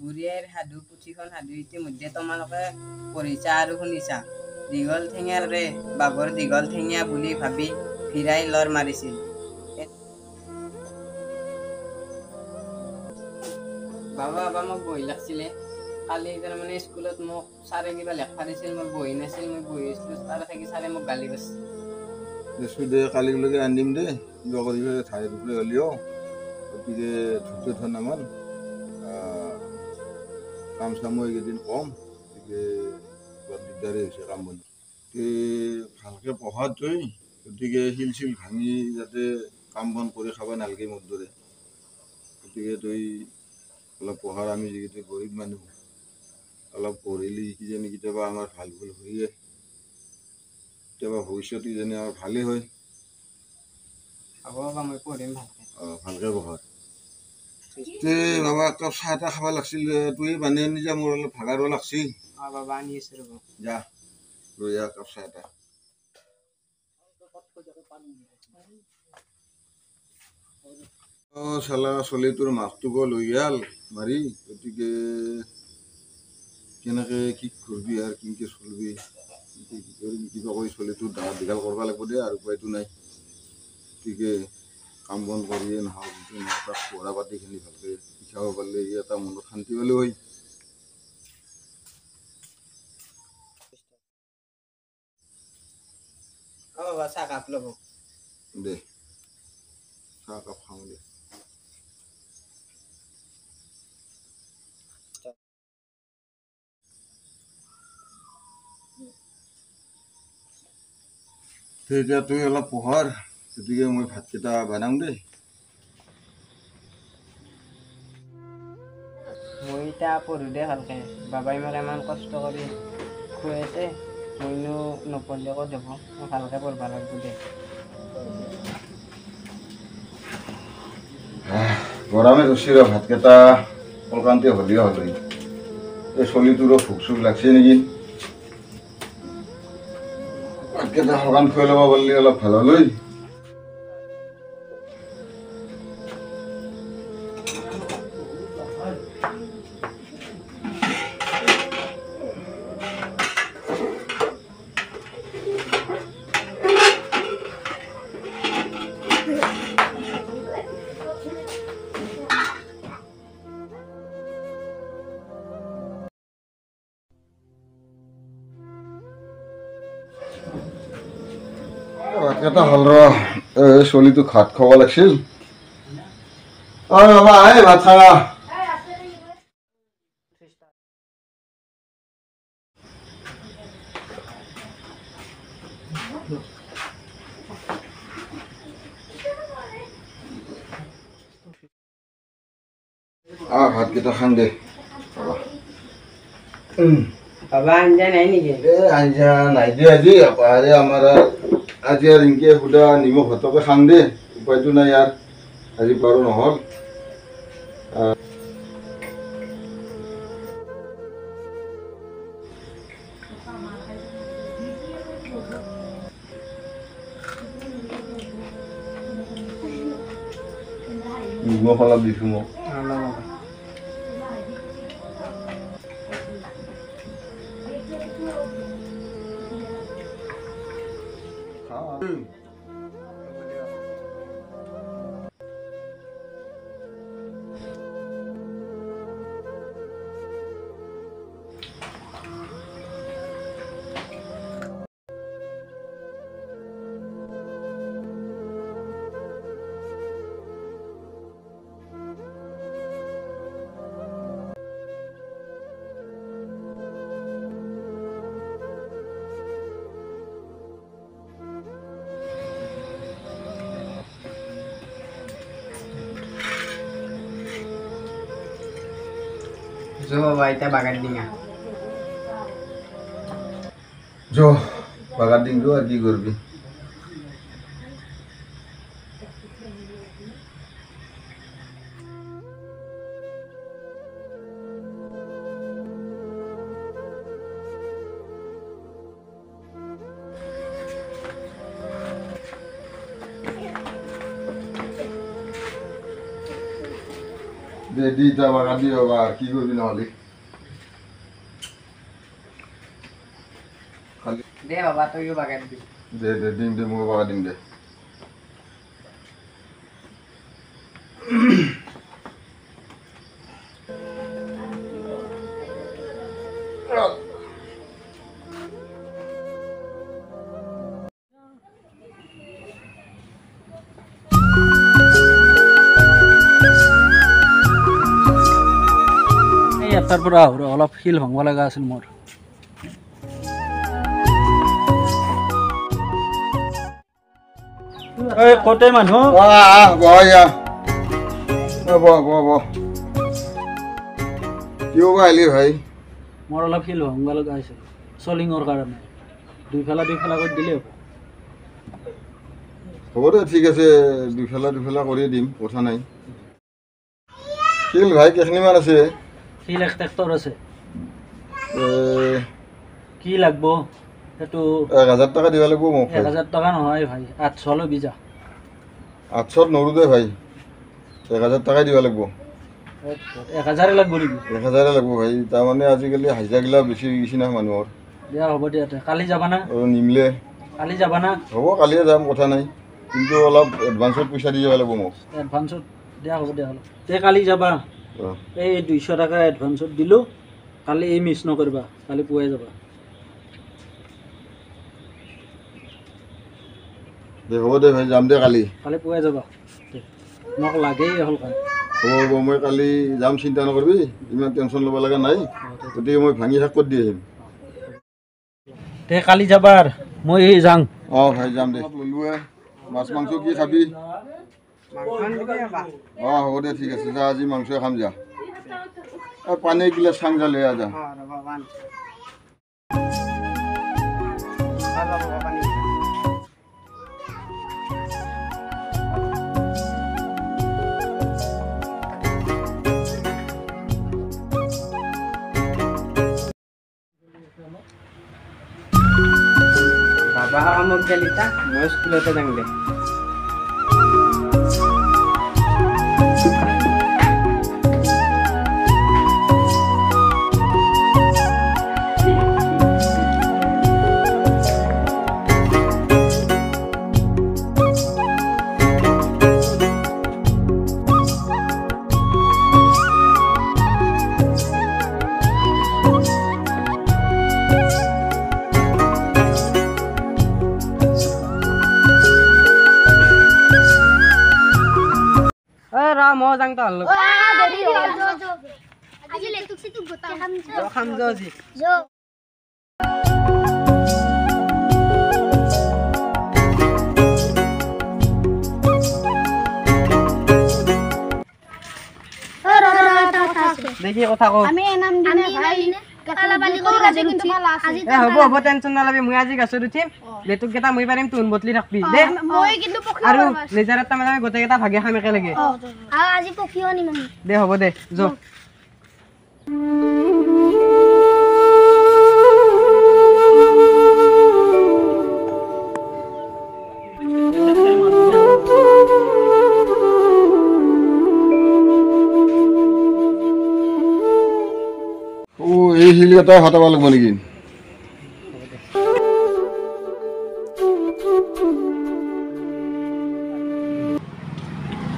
বুঢ়ীৰ সাধু পুথিখন সাধু ইতিমধ্যে তোমালোকে পঢ়িছা আৰু শুনিছা। দীঘল ঠেঙীয়াৰ ৰে বাঘৰ দীঘল ঠেঙীয়া বুলি ভাবি ফিৰাই লৰ মাৰিছিল। বাবা মোক বহি লাগছিলে। কালি তাৰমানে স্কুলত মোক ছাৰে কিবা লেখা দিছিল, মই বহি নাছিল, মই বহি আছিলোঁ, তাৰে থাকি ছাৰে মোক গালি পাৰিছিল। দে কালিলৈকে আনিম দে, কিবা কৰিব ঠাই ৰূপে হ'লেও, গতিকে ধৈৰ্য ধৰ নামান কাম চামো এইকেইদিন কম, গতিকে বৰ দিগদাৰী হৈছে কাম বন। ভালকৈ পঢ়াত তই, গতিকে শিল চিল ভাঙি যাতে কাম বন কৰি খাব নালাগে মোৰ দৰে। গতিকে তই অলপ পঢ়াৰ, আমি যিহেতু গৰীব মানুহ, অলপ পঢ়িলি কিজানি কেতিয়াবা আমাৰ ভাল ভুল হয়ে, কেতিয়াবা ভৱিষ্যতে কিজানি আমাৰ ভালেই হয়। মই পঢ়িম ভালকৈ। ভালকৈ পঢ়া। বাবা এক কাপ চাহ এটা খাব লাগিছিল, তুই বানি আনি যা, মোৰ অলপ ভাগাৰো লাগছি। বাবা আনি আছো ৰ'ব। যা লৈ আহ কাপ চাহ এটা। চালা চলিটোৰ মাকটোকো লৈ গ'ল মাৰি, গতিকে কেনেকে কি কৰিবি আৰু কেনেকে চলিবি, কিবা কৰি চলিটোৰ ডাঙৰ দীঘল কৰিব লাগিব দে, আৰু উপায়তো নাই। গতিকে কাম বন কৰিয়ে নহওক, তাক পঢ়া পাতিখিনি ভালকৈ শিকাব পাৰিলে ই এটা মনত শান্তি পালে হয়। বাবা চাহ কাপ ল'ব দে, চাহ কাপ খাওঁ দে। এতিয়া তুই অলপ পঢ়াৰ, গতিকে মই ভাতকেইটা বনাওঁ দেই। মই এতিয়া পঢ়ো দে ভালকৈ। বাবাই মোক ইমান কষ্ট কৰি খুৱাইছে, মইনো নপঢ়িলে ক'ত হ'ব, মই ভালকৈ পঢ়িব লাগিব দে। গৰমে ধৰিছে ৰ, ভাতকেইটা কলকান্তি হ'লেও হ'লে, এই চলিটোৰো ভোক চোক লাগছে নেকি। ভাতকেইটা সকান খুৱাই ল'ব পাৰিলে অলপ ভাল হ'লে। ভাতকেইটা হ'ল ৰ, চলিটোক ভাত খুৱাব লাগিছিল। বাবা আহে ভাত খাবা। ভাতকেইটা খাম দে। বাবা আঞ্জা নাই নেকি? আঞ্জা নাই দে আজি, আমাৰ আজি আৰু এনেকে সুধা নিমখ ভাতকে খাম দে, উপায়তো নাই আৰু আজি পাৰো নহ'ল। নিমখ অলপ দিছোঁ মোক। বাবা এতিয়া বাগান ডিঙা বাগান ডিংটো আর কি করবি। দে দি তা বাগা দি বাবা কি করবি না হলে খালি দে বাবা তুইও বাগান দি দে দে দিন দে মোক বাগা দিন দে ইয়াৰ পৰা অলপ শিল ভাঙব লগা আছিল মোৰ কতে মানুহ কিয় বা আহিলি ভাই মোৰ অলপ শিল ভাঙব লগা আছিল চলিঙৰ কাৰণে দুইফালা কৰি দিলে হ'ব দে ঠিক আছে দুফেলা কৰি দিম কথা নাই শিল ভাই কেইখিনিমান আছে শিল 1 ট্ৰেক্টৰ আছে কি লাগব সেইটো 1000 টাকা দিব লাগিব মোক 1000 টাকা নহয় ভাই 800 লৈ বিজা 800 নৰু দে ভাই 1000 টাকা দিব লাগিব 1000 লাগব নেকি 1000 লাগব ভাই তাৰমানে আজিকালি হাজিৰাগিলা বেছি হৈ গৈছে না মানুহৰ দিয়া হ'ব দিয়া কালি যাবা না নিমিলে কালি যাবা না হ'ব কালিয়ে যাম কথা নাই কিন্তু অলপ এডভান্সত পইচা দি যাব লাগিব মোক এডভান্সত দিয়া হ'ব দিয়া তে কালি যাবা এই 200 টাকা এডভান্সত দিলো কালি এই মিছ নকৰিবা কালি পুৱাই যাবা দে হ'ব দে ভাই যাম দে কালি পুৱাই যাবা মোক লাগেই হ'ল কাম হ'ব মই কালি যাম চিন্তা নকৰিবি ইমান টেনশ্যন ল'ব লগা নাই গতিকে মই ভাঙি শেষ কৰি দি আহিম তে কালি যাবা মই যাং ভাই যাম দে ললোৱে মাছ মাংস কি খাবি হ'ব দে ঠিক আছে যা আজি মাংস খাম যা পানী গিলাচ খাং যা লৈ আহ যা বাবা কামত গেলি তা মই স্কুলতে যাং দে राम हो जांग तो हल्लो देरी हो जो আজি লেটুক সিটুক গোটা खाम जो जी जो দেখি কথা কও আমি এনাম দিনে ভাই কালা বালি কৰি আজি কিন্তু ভাল আজি হ'ব হ'ব টেনচন নালাবি মই আজি গাছত উঠিম লেটুক কেটা মই পাৰিম তুন বতলি ৰাখবি দে মই কিন্তু পক্ষী আৰু লেজাৰ এটা মানে গোটেই কেটা ভাগে খাম একেলগে আজি পক্ষীও নিম দে হ'ব দে যো এই শিল এটা হটাব লাগিব নেকি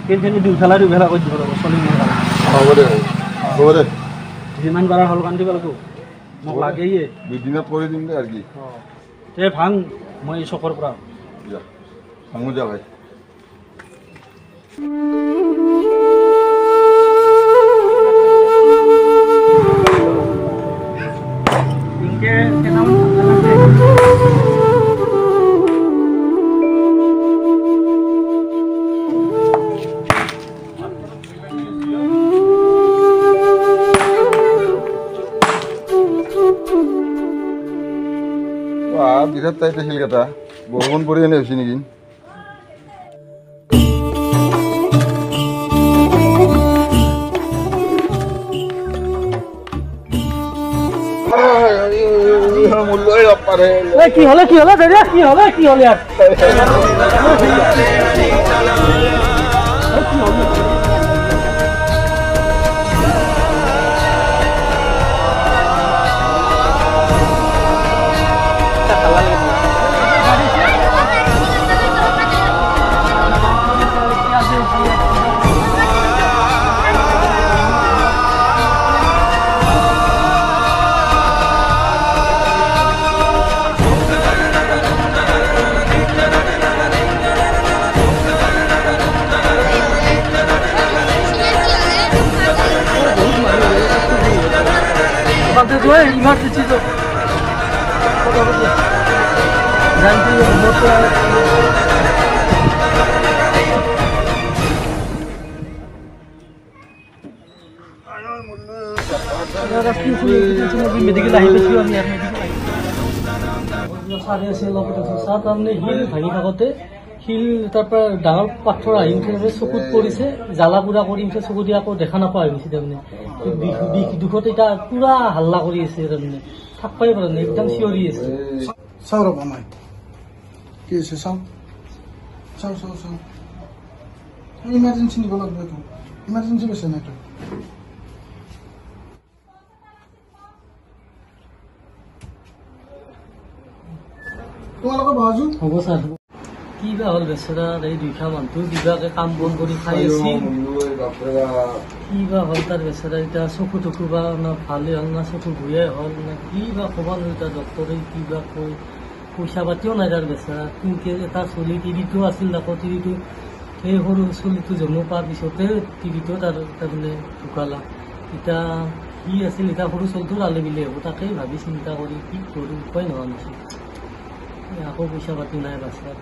কিন্তু দুইফালা কৰি দিব লাগিব চলিঙৰ হ'ব কাৰণে দে হ'ব দে যিমান পাৰা হল কান দিব লাগিব মোক লাগেই দুদিনত কৰি দিম দে আৰু কি তে ভাং মই চকৰ পৰা যা ভাঙো যা ভাই ইনকে কেনাম বিৰাট টাইট শিল কেইটা বৰষুণ পৰি এনে হৈছে নেকি কি হলে দাদা কি হলে ইয়াৰ তো ইমাৰ্জেন্সি তো জানতে মেডিকেল আহি পাইছোঁ আমি ইয়াত মেডিকেল চাৰে আছে লগত চাহ তাৰমানে শিল ভাঙি থাকোঁতে শিল তাৰ পৰা ডাঙৰ পাথৰ আহি উঠে চকুত পৰিছে জ্বালা পুৰা কৰি উঠে চকু দি আকৌ দেখা নাপোৱা হৈ গৈছে তাৰমানে বিষ দুখত এতিয়া পুৰা হাল্লা কৰি আছে তাৰমানে থাকবাই পৰা নাই একদম চিঞৰি আছে চাওঁ ৰ'বা মই কি হৈছে চাওঁ চাওঁ চাওঁ চাওঁ ইমাৰ্জেঞ্চি নিব লাগিব এইটো ইমাৰ্জেঞ্চি গৈছে নাই এইটো তোমালোকৰ বাজু হ'ব ছাৰ কিবা হ'ল বেচেৰা এই দুইখা মানুহটো কিবাকে কাম বন কৰি খাই আছিল কিবা হ'ল তাৰ বেচেৰা এতিয়া চকু টকু বা না ভালেই হ'ল না চকু ভুয়াই হ'ল না কিবা ক'ব নোৱাৰো এতিয়া ডক্টৰে কিবা কৈ পইচা পাতিও নাই তাৰ বেচেৰা কিন্তু এটা চলি টিভিটো আছিল আকৌ টিভিটো সেই সৰু চলিটো জন্ম পোৱাৰ পিছতে টিভিটো তাৰমানে ঢুকালা এতিয়া কি আছিল এতিয়া সৰু চলিটো লালে বিলে হ'ব তাকেই ভাবি চিন্তা কৰি কি কৰোঁ উপায় নোহোৱা নাছিল আকৌ পইচা পাতি নাই বাচ্চাৰ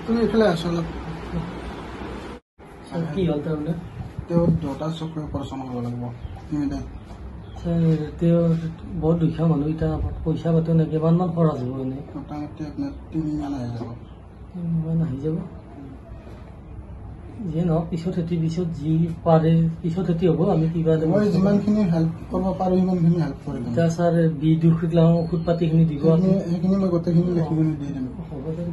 তুমি এইফালে আছো অলপ কি হ'ল তাৰমানে তেওঁ দুটা চকু অপাৰেশ্যন কৰিব লাগিব তুমি দে তেওঁ বহুত দুখীয়া মানুহ এতিয়া পইচা পাতিও নাই কিমানমান খৰচ হ'ব এনেই মোটামুটি আপোনাৰ 3 মান আহি যাব আহি যাব যিয়ে নহওক পিছত যি পাৰে পিছত হ'ব আমি কিবা মই যিমানখিনি হেল্প কৰিব পাৰোঁ সিমানখিনি হেল্প কৰি দিম এতিয়া ছাৰ বিষ ঔষধ পাতিখিনি দিব সেইখিনি মই গোটেইখিনি লিখি কিনে দি দিম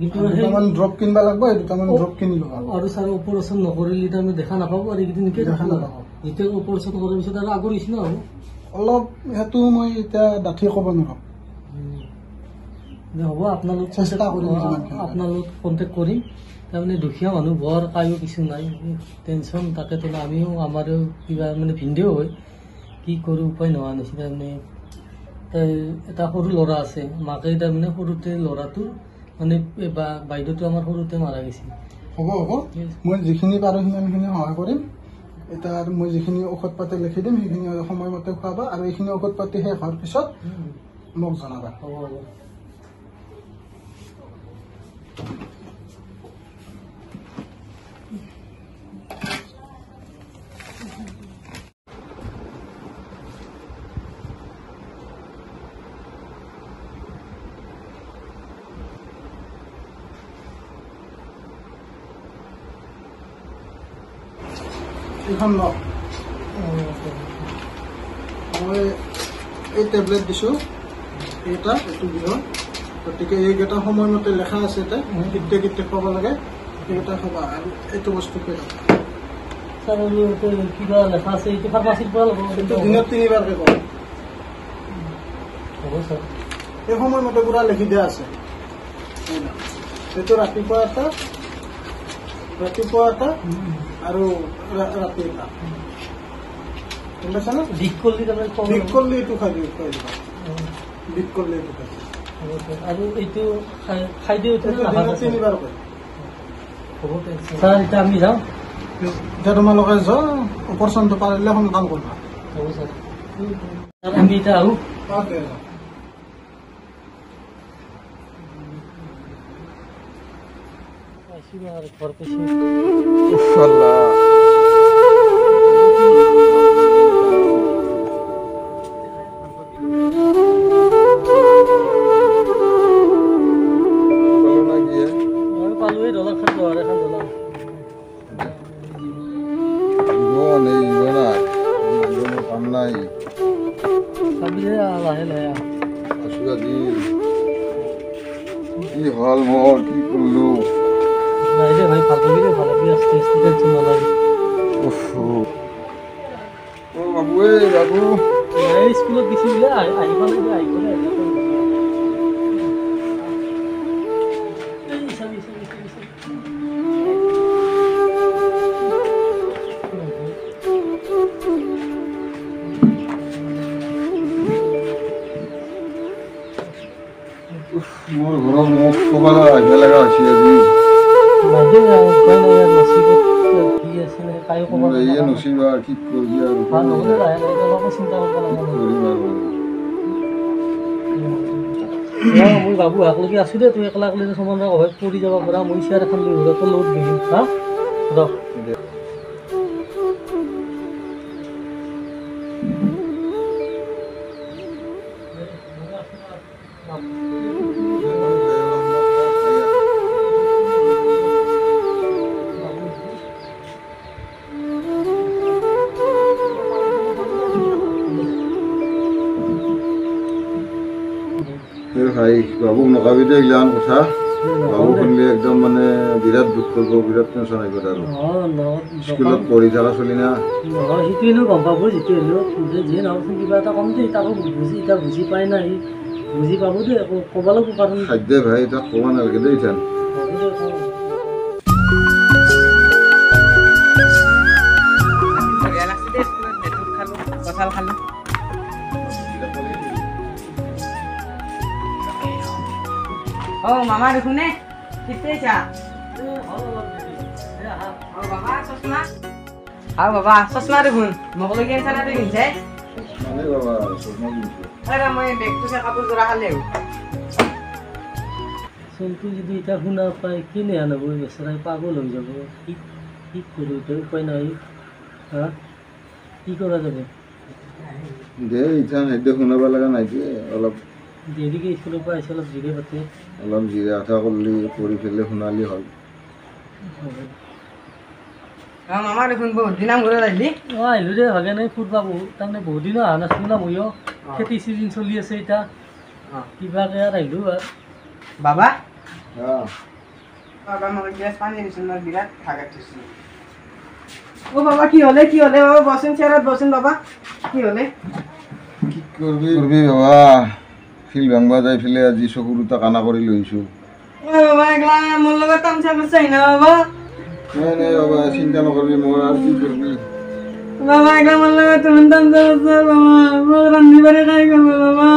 কিন্তু দুটামান ড্ৰপ কিনিব লাগিব এই দুটামান ড্ৰপ কিনি ল'ব আৰু ছাৰ অপাৰেশ্যন নকৰিলে তাৰমানে দেখা নাপাব আৰু এইকেইদিনকে দেখা নাপাব যেতিয়া অপাৰেশ্যন কৰাৰ পিছত আৰু আগৰ নিচিনা হ'ব অলপ সেইটো মই এতিয়া ডাঠি ক'ব নোৱাৰোঁ হ'ব আপোনালোক চেষ্টা কৰিম আপোনালোক কণ্টেক্ট কৰিম তাৰমানে দুখীয়া মানুহ বৰ কায়ো কিছু নাই টেনশ্যন তাকেতো আমিও আমাৰো কিবা মানে ভিন্দেও হয় কি কৰোঁ উপায় নোহোৱা নিচিনা তাৰমানে এটা সৰু ল'ৰা আছে মাকে তাৰমানে সৰুতে ল'ৰাটো মানে বাইদেউটো আমাৰ সৰুতে মাৰা গৈছে হ'ব হ'ব মই যিখিনি পাৰোঁ সিমানখিনি সহায় কৰিম এতিয়া আৰু মই যিখিনি ঔষধ পাতি লিখি দিম সেইখিনি সময়মতে খুৱাবা আৰু এইখিনি ঔষধ পাতি শেষ হোৱাৰ পিছত মোক জনাবা হ'ব হ'ব এইখন লওক মই এই টেবলেট দিছোঁ এইটা এইটো দিব গতিকে এইকেইটা সময়মতে লেখা আছে এতিয়া কেতিয়া কেতিয়া খাব লাগে সেইকেইটা খাবা আৰু এইটো বস্তু কৈ থাকা ছাৰ কিবা লেখা আছে এইটো ফাৰ্মাচীৰ পৰা ল'ব এইটো দিনত 3 বাৰকৈ কওঁ হ'ব ছাৰ এই সময়মতে পুৰা লিখি দিয়া আছে এইটো ৰাতিপুৱা এটা আৰু ৰাতি এটা গম পাইছানে বিষ কৰিলে তাৰমানে বিষ কৰিলে এইটো খাই দিবা বিষ কৰিলে এইটো খাই আৰু এইটো খাই দিওঁ দিনত 3 বাৰকৈ হ'ব ছাৰ এতিয়া আমি যাওঁ এতিয়া তোমালোকে যোৱা অপাৰেশ্যনটো পাৰিলে সোনকাল কৰিবা হ'ব ছাৰ আমি এতিয়া আহোঁ ঘৰ পাইছোঁ পালোৱে ডলাৰ খান ডলাৰ এখন ডলাৰ কাম নাই ভাবিলে লাহে লাহে কি হল মোৰ কি কৰিলো নাই দে ভাই ভাল কৰিবি আস্তে আস্তে টেনশ্যন নালাগে ঐ বাবু এই স্কুলত গেছি বোলে আহিব লাগে আহিব লাগে মোৰ ঘৰৰ মোক ক'বা আহিব লগা হৈছে আজি বাইদেউ উপায় নাই আৰু নচিবত কি আছে নে কায়ো ক'ব এই নচিবা কি কৰিবি আৰু ভাল নহ'লে লাহে লাহে অলপো চিন্তা কৰিব লগা কৰিম আৰু মই বাবু হাকলৈকে আছোঁ দে তুই একলা একলা সমান অভাৱ পৰি যাব পৰা মই চেয়াৰ এখন লৈ তোৰ লগত গ'লিম হা ৰ ভাই বাবুক নকাবি দে এইগিলাখান কথা বাবু শুনিলে একদম মানে বিৰাট দুখ কৰিব বিৰাট টেনশ্যন আহিব আৰু স্কুলত পঢ়ি থকা চলি না নহয় সিটোৱেনো গম পাব যিটো হ'লেও যিয়ে নহওক কিবা এটা কম দেই তাকো এতিয়া বুজি পাই না সি বুজি পাব দেই আকৌ ক'ব লাগিব কাৰণ খাদ্য ভাই তাক ক'ব নালাগে দেই ইথান বঢ়িয়া লাগছে দেই স্কুলত বেতুত খালোঁ কঁঠাল খালোঁ Oh, mama দেখোন নে কিতে যা ও বাবা চশমা আও বাবা চশমা দেখোন মোক লাগি আছে না তুই কিনছে মানে বাবা চশমা কিনছো আরে মই বেগটো সে কাপোৰ জোৰা খালেও চলটো যদি এতিয়া শুনা পায় কেনে আনব বেচেৰাই পাগল হৈ যাব কি কি কৰোঁ এতিয়া উপায় নাই হা কি কৰা যাব দে ইথান সেইটো শুনাব লগা নাই যে অলপ দেৰিকে স্কুলৰ পৰা আহিছে অলপ জিৰে পাতে অলপ জিৰা আঠা কৰিলি কৰি পেলাই শুনালি হ'ল মামা দেখোন বহুত দিন ঘৰত আহিলি অঁ আহিলোঁ দে ভাগে নাই ফুৰিবা বহুত তাৰমানে বহুত দিনো অহা নাছিলোঁ না ময়ো খেতি চিজন চলি আছে এতিয়া কিবাকে আৰু আহিলোঁ আৰু বাবা অঁ বাবা মোক গেছ পানী দিছিল মই বিৰাট ভাগাত থৈছোঁ অ' বাবা কি হ'লে বাবা বচোন চেয়াৰত বচোন বাবা কি হ'লে কি কৰবি বাবা শিল ভাঙবা যাই পেলাই আজি চকু দুটা কানা কৰি লৈছোঁ বাবা এগলা মোৰ লগত তামচা কৰিছে না বাবা নাই নাই বাবা চিন্তা নকৰিবি মই আৰু কি কৰিবি বাবা এগলা মোৰ লগত তুমি তামচা কৰিছে বাবা মোক ৰান্ধি বাঢ়ি খাই গ'ল বাবা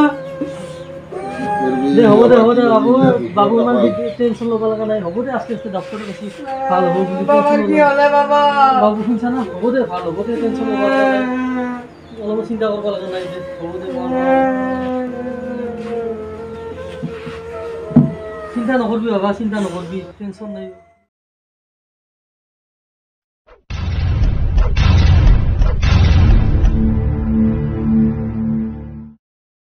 দে হ'ব দে বাবু বাবু ইমান টেনশ্যন ল'ব লগা নাই হ'ব দে আস্তে আস্তে ডক্টৰে বেছি ভাল হ'ব বুলি বাবা কি হ'লে বাবা বাবু শুনছা না হ'ব দে ভাল হ'ব দে টেনশ্যন ল'ব লগা নাই অলপ চিন্তা কৰিব লগা নাই দে হ'ব দে চিন্তা নকৰবি বাবা চিন্তা নকৰবি টেনশ্যন নাই